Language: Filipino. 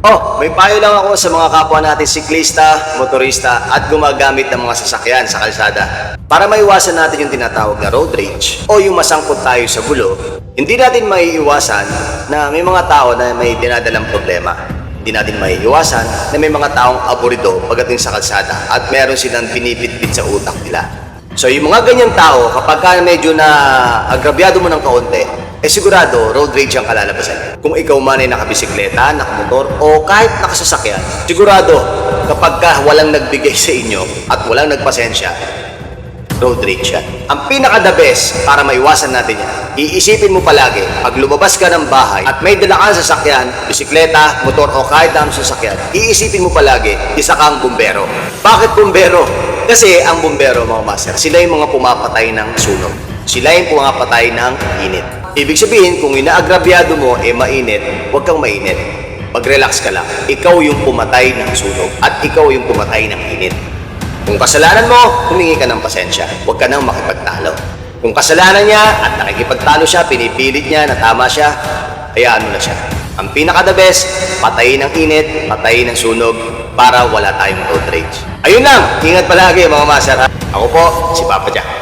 May payo lang ako sa mga kapwa natin siklista, motorista at gumagamit ng mga sasakyan sa kalsada. Para maiwasan natin yung tinatawag na road rage o yung masangkot tayo sa gulo, hindi natin maiiwasan na may mga tao na may dinadalang problema. Hindi natin maiiwasan na may mga taong aburido pagdating sa kalsada at meron silang pinipitpit sa utak nila. So yung mga ganyang tao, kapag medyo na agrabyado mo ng kaunti, sigurado road rage ang kalalabasan. Kung ikaw man ay nakabisikleta, nakamotor o kahit nakasasakyan, sigurado kapag walang nagbigay sa inyo at walang nagpasensya, road rage yan. Ang pinaka-the best para maiwasan natin yan, iisipin mo palagi, pag lumabas ka ng bahay at may dala kang sasakyan, bisikleta, motor o kahit anong sasakyan, iisipin mo palagi, isa kang bumbero. Bakit bumbero? Kasi ang bumbero, mga master, sila yung mga pumapatay ng sunog. Sila yung pumapatay ng init. Ibig sabihin, kung inaagrabyado mo, mainit, huwag kang mainit. Mag-relax ka lang. Ikaw yung pumatay ng sunog at ikaw yung pumatay ng init. Kung kasalanan mo, humingi ka ng pasensya. Huwag ka nang makipagtalo. Kung kasalanan niya at nakikipagtalo siya, pinipilit niya, natama siya, hayaan mo na siya. Ang pinaka-the best, patayin ng init, patayin ng sunog para wala tayong road rage. Ayun lang, ingat palagi mga master. Ako po, si Papa Jack.